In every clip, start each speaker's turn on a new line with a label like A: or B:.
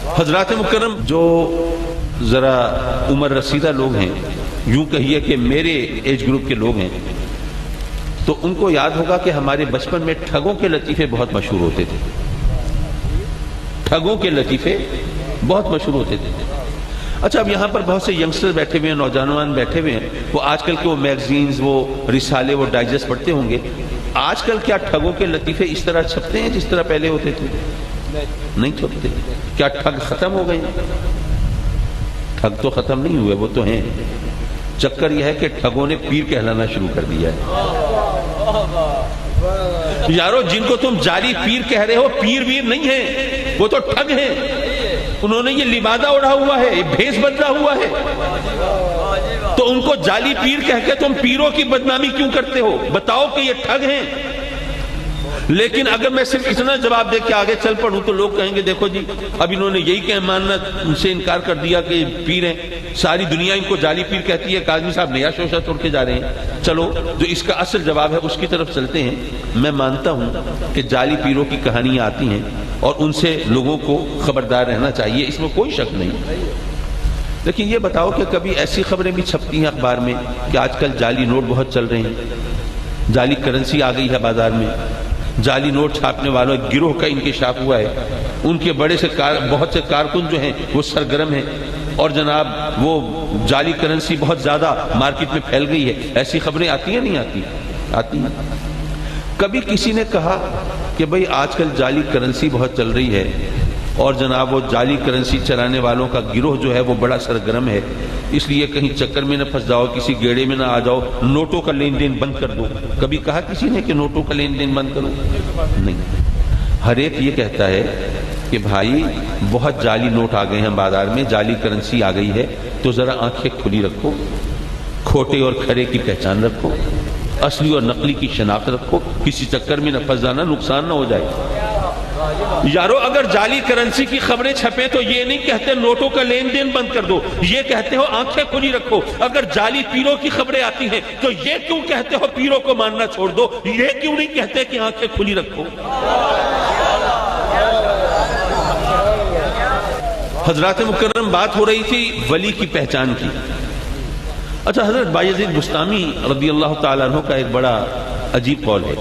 A: حضرات مکرم، جو ذرا عمر رسیدہ لوگ ہیں، یوں کہیے کہ میرے ایج گروپ کے لوگ ہیں، تو ان کو یاد ہوگا کہ ہمارے بچپن میں ٹھگوں کے لطیفے بہت مشہور ہوتے تھے. ٹھگوں کے لطیفے بہت مشہور ہوتے تھے. اچھا، اب یہاں پر بہت سے ینگسٹر بیٹھے ہوئے ہیں، نوجوان بیٹھے ہوئے ہیں، وہ آج کل کے وہ میگزینز، وہ رسالے، وہ ڈائجسٹ پڑھتے ہوں گے. آج کل کیا ٹھگوں کے لطیفے اس طرح چھپتے ہیں جس طرح پہلے ہوتے تھے؟ نہیں چھپتے. کیا ٹھگ ختم ہو گئے؟ ٹھگ تو ختم نہیں ہوئے، وہ تو ہیں. چکر یہ ہے کہ ٹھگوں نے پیر کہلانا شروع کر دیا ہے. یارو، جن کو تم جعلی پیر کہہ رہے ہو، پیر ویر نہیں ہیں، وہ تو ٹھگ ہیں. انہوں نے یہ لبادہ اڑا ہوا ہے، یہ بھیس بدلا ہوا ہے، تو ان کو جعلی پیر کہہ کے تم پیروں کی بدنامی کیوں کرتے ہو؟ بتاؤ کہ یہ ٹھگ ہیں. لیکن اگر میں صرف اتنا جواب دے کے آگے چل پڑوں تو لوگ کہیں گے دیکھو جی، اب انہوں نے یہی کہ ماننا ان سے انکار کر دیا کہ پیر ہیں، ساری دنیا ان کو جعلی پیر کہتی ہے، کاظمی صاحب نیا شوشہ توڑ کے جا رہے ہیں. چلو، جو اس کا اصل جواب ہے اس کی طرف چلتے ہیں. میں مانتا ہوں کہ جعلی پیروں کی کہانیاں آتی ہیں اور ان سے لوگوں کو خبردار رہنا چاہیے، اس میں کوئی شک نہیں. لیکن یہ بتاؤ کہ کبھی ایسی خبریں بھی چھپتی ہیں اخبار میں کہ آج کل جعلی نوٹ بہت چل رہے ہیں، جعلی کرنسی آ گئی ہے بازار میں، جعلی نوٹ چھاپنے والوں ایک گروہ کا انکشاف ہوا ہے، ان کے بہت سے کارکن جو ہیں وہ سرگرم ہیں، اور جناب وہ جعلی کرنسی بہت زیادہ مارکیٹ میں پھیل گئی ہے. ایسی خبریں آتی ہیں نہیں آتی؟ آتی ہیں. کبھی کسی نے کہا کہ بھئی آج کل جعلی کرنسی بہت چل رہی ہے اور جناب وہ جعلی کرنسی چلانے والوں کا گروہ جو ہے وہ بڑا سرگرم ہے، اس لیے کہیں چکر میں نہ پھنس جاؤ، کسی گیڑے میں نہ آ جاؤ، نوٹوں کا لین دین بند کر دو. کبھی کہا کسی نے کہ نوٹوں کا لین دین بند کرو؟ نہیں. ہر ایک یہ کہتا ہے کہ بھائی بہت جعلی نوٹ آ گئے ہیں بازار میں، جعلی کرنسی آ گئی ہے، تو ذرا آنکھیں کھلی رکھو، کھوٹے اور کھرے کی پہچان رکھو، اصلی اور نقلی کی شناخت رکھو، کسی چکر میں نہ پھنس جانا، نقصان نہ ہو جائے. یارو، اگر جعلی کرنسی کی خبریں چھپیں تو یہ نہیں کہتے نوٹوں کا لین دین بند کر دو، یہ کہتے ہو آنکھیں کھلی رکھو. اگر جعلی پیروں کی خبریں آتی ہیں تو یہ کیوں کہتے ہو پیروں کو ماننا چھوڑ دو؟ یہ کیوں نہیں کہتے کہ آنکھیں کھلی رکھو؟ حضرات مکرم، بات ہو رہی تھی ولی کی پہچان کی. اچھا، حضرت بایزید بستامی رضی اللہ تعالیٰ عنہ کا ایک بڑا عجیب قول ہے.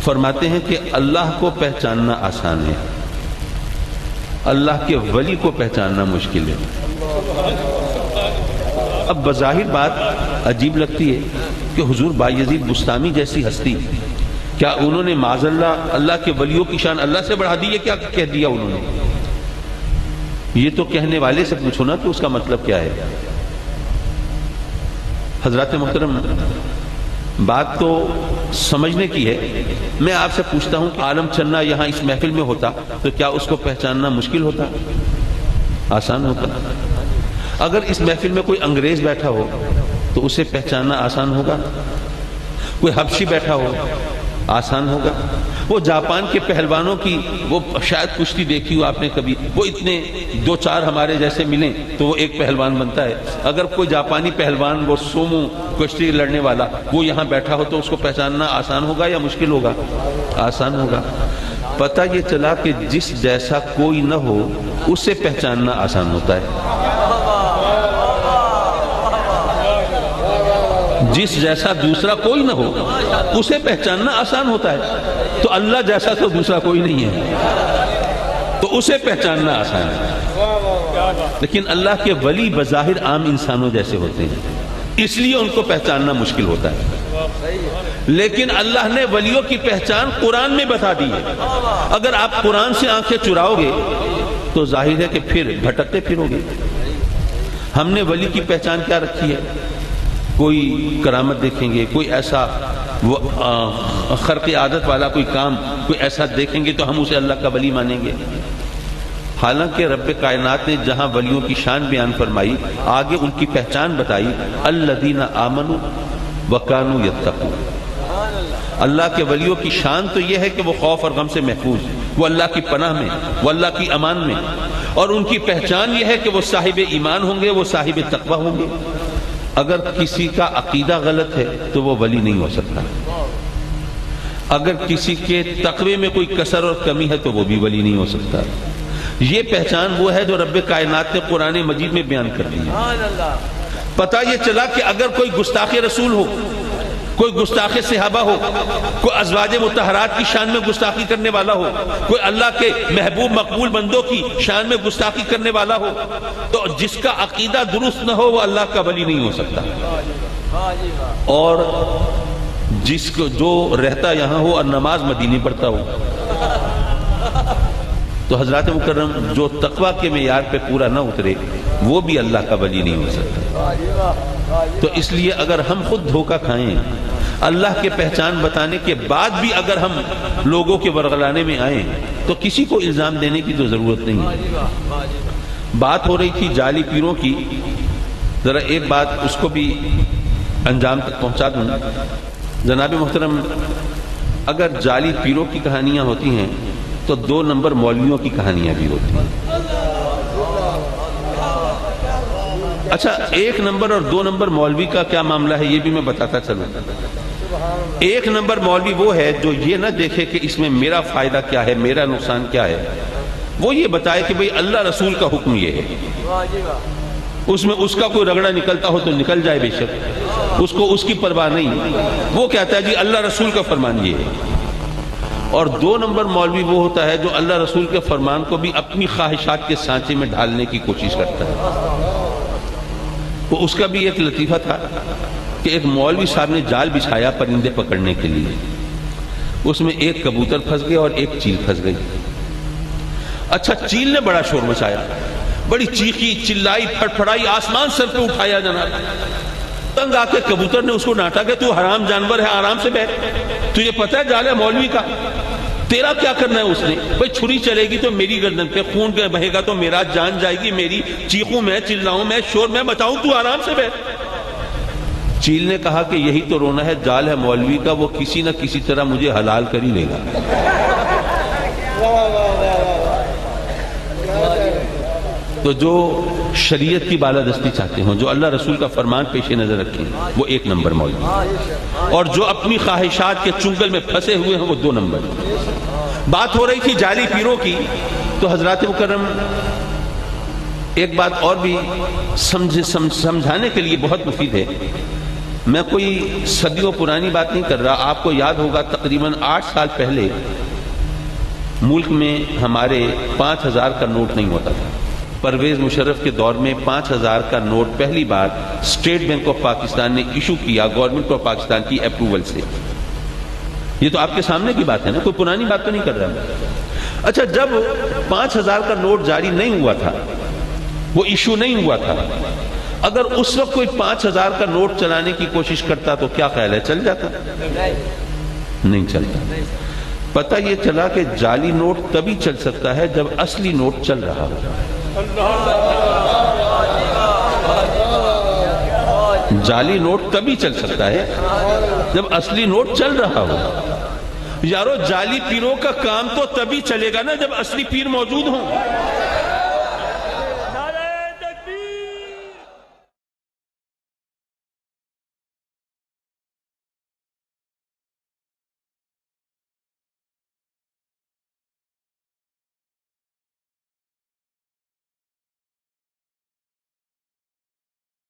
A: فرماتے ہیں کہ اللہ کو پہچاننا آسان ہے، اللہ کے ولی کو پہچاننا مشکل ہے. اب بظاہر بات عجیب لگتی ہے کہ حضور بایزید بستامی جیسی ہستی، کیا انہوں نے معاذ اللہ کے ولیوں کی شان اللہ سے بڑھا دی ہے؟ کیا کہہ دیا انہوں نے؟ یہ تو کہنے والے سے پوچھو نا کہ اس کا مطلب کیا ہے. حضرات محترم، بات تو سمجھنے کی ہے. میں آپ سے پوچھتا ہوں کہ عالم چننا یہاں اس محفل میں ہوتا تو کیا اس کو پہچاننا مشکل ہوتا؟ آسان ہوتا؟ اگر اس محفل میں کوئی انگریز بیٹھا ہو تو اسے پہچاننا آسان ہوگا؟ کوئی حبشی بیٹھا ہو آسان ہوگا؟ وہ جاپان کے پہلوانوں کی وہ شاید کشتی دیکھی ہو آپ نے کبھی، وہ اتنے دو چار ہمارے جیسے ملیں تو وہ ایک پہلوان بنتا ہے. اگر کوئی جاپانی پہلوان، وہ سومو کشتی لڑنے والا، وہ یہاں بیٹھا ہو تو اس کو پہچاننا آسان ہوگا یا مشکل ہوگا؟ آسان ہوگا. پتہ یہ چلا کہ جس جیسا کوئی نہ ہو اسے پہچاننا آسان ہوتا ہے. جس جیسا دوسرا کوئی نہ ہو اسے پہچاننا آسان ہوتا ہے. تو اللہ جیسا تو دوسرا کوئی نہیں ہے تو اسے پہچاننا آسان ہے. لیکن اللہ کے ولی بظاہر عام انسانوں جیسے ہوتے ہیں، اس لیے ان کو پہچاننا مشکل ہوتا ہے. لیکن اللہ نے ولیوں کی پہچان قرآن میں بتا دی ہے. اگر آپ قرآن سے آنکھیں چراؤ گے تو ظاہر ہے کہ پھر بھٹکتے پھرو گے. ہم نے ولی کی پہچان کیا رکھی ہے؟ کوئی کرامت دیکھیں گے، کوئی ایسا خرق عادت والا کوئی کام، کوئی ایسا دیکھیں گے تو ہم اسے اللہ کا ولی مانیں گے. حالانکہ رب کائنات نے جہاں ولیوں کی شان بیان فرمائی، آگے ان کی پہچان بتائی، الذین آمنوا وکانوا یتقون. اللہ کے ولیوں کی شان تو یہ ہے کہ وہ خوف اور غم سے محفوظ، وہ اللہ کی پناہ میں، وہ اللہ کی امان میں. اور ان کی پہچان یہ ہے کہ وہ صاحب ایمان ہوں گے، وہ صاحب تقوی ہوں گے. اگر کسی کا عقیدہ غلط ہے تو وہ ولی نہیں ہو سکتا. اگر کسی کے تقوی میں کوئی کسر اور کمی ہے تو وہ بھی ولی نہیں ہو سکتا. یہ پہچان وہ ہے جو رب کائنات نے قرآن مجید میں بیان کر دی ہے۔ پتہ یہ چلا کہ اگر کوئی گستاخ رسول ہو، کوئی گستاخ صحابہ ہو، کوئی ازواج مطہرات کی شان میں گستاخی کرنے والا ہو، کوئی اللہ کے محبوب مقبول بندوں کی شان میں گستاخی کرنے والا ہو، تو جس کا عقیدہ درست نہ ہو وہ اللہ کا ولی نہیں ہو سکتا۔ اور جس کو جو رہتا یہاں ہو اور نماز مدینے پڑھتا ہو، تو حضرات مکرم جو تقوی کے معیار پہ پورا نہ اترے وہ بھی اللہ کا ولی نہیں ہو سکتا۔ تو اس لیے اگر ہم خود دھوکہ کھائیں، اللہ کے پہچان بتانے کے بعد بھی اگر ہم لوگوں کے ورغلانے میں آئیں تو کسی کو الزام دینے کی تو ضرورت نہیں ہے۔ بات ہو رہی تھی جعلی پیروں کی، ذرا ایک بات اس کو بھی انجام تک پہنچا دوں۔ جناب محترم، اگر جعلی پیروں کی کہانیاں ہوتی ہیں تو 2 نمبر مولویوں کی کہانیاں بھی ہوتی ہیں۔ اچھا، 1 نمبر اور 2 نمبر مولوی کا کیا معاملہ ہے یہ بھی میں بتاتا چلوں۔ 1 نمبر مولوی وہ ہے جو یہ نہ دیکھے کہ اس میں میرا فائدہ کیا ہے، میرا نقصان کیا ہے، وہ یہ بتائے کہ بھئی اللہ رسول کا حکم یہ ہے، اس میں اس کا کوئی رگڑا نکلتا ہو تو نکل جائے بے شک، اس کو اس کی پرواہ نہیں، وہ کہتا ہے جی اللہ رسول کا فرمان یہ ہے۔ اور 2 نمبر مولوی وہ ہوتا ہے جو اللہ رسول کے فرمان کو بھی اپنی خواہشات کے سانچے میں ڈھالنے کی کوشش کرتا ہے۔ وہ اس کا بھی ایک لطیفہ تھا کہ ایک مولوی صاحب نے جال بچھایا پرندے پکڑنے کے لیے، اس میں ایک کبوتر پھنس گیا اور ایک چیل پھنس گئی۔ اچھا، چیل نے بڑا شور مچایا، بڑی چیخی چلائی پھڑپھڑائی، آسمان سر پہ اٹھایا جناب، تنگ آ کے کبوتر نے اس کو ڈانٹا کہ تو حرام جانور ہے، آرام سے بیٹھ، تجھے پتہ ہے جال ہے مولوی کا، تیرا کیا کرنا ہے؟ اس نے بھئی چھری چلے گی تو میری گردن پہ، خون بہے گا تو میرا جان جائے گی میری، چیخوں میں، چلاؤں میں، شور میں مچاؤں، تو آرام سے بیٹھ۔ چیل نے کہا کہ یہی تو رونا ہے، جال ہے مولوی کا، وہ کسی نہ کسی طرح مجھے حلال کر ہی لے گا۔ تو جو شریعت کی بالادستی چاہتے ہوں، جو اللہ رسول کا فرمان پیش نظر رکھیں، وہ 1 نمبر مولوی، اور جو اپنی خواہشات کے چنگل میں پھنسے ہوئے ہیں وہ 2 نمبر۔ بات ہو رہی تھی جعلی پیروں کی، تو حضرات مکرم ایک بات اور بھی سمجھانے کے لیے بہت مفید ہے۔ میں کوئی صدیوں پرانی بات نہیں کر رہا، آپ کو یاد ہوگا تقریباً 8 سال پہلے ملک میں ہمارے 5000 کا نوٹ نہیں ہوتا تھا۔ پرویز مشرف کے دور میں 5000 کا نوٹ پہلی بار اسٹیٹ بینک آف پاکستان نے ایشو کیا گورنمنٹ آف پاکستان کی اپروول سے۔ یہ تو آپ کے سامنے کی بات ہے نا، کوئی پرانی بات تو نہیں کر رہا۔ اچھا، جب 5000 کا نوٹ جاری نہیں ہوا تھا، وہ ایشو نہیں ہوا تھا، اگر اس وقت کوئی 5000 کا نوٹ چلانے کی کوشش کرتا تو کیا خیال ہے، چل جاتا؟ نہیں چلتا۔ پتہ یہ چلا کہ جعلی نوٹ تبھی چل سکتا ہے جب اصلی نوٹ چل رہا ہو۔ جعلی نوٹ تبھی چل سکتا ہے جب اصلی نوٹ چل رہا ہو۔ یارو، جعلی پیروں کا کام تو تبھی چلے گا نا جب اصلی پیر موجود ہوں۔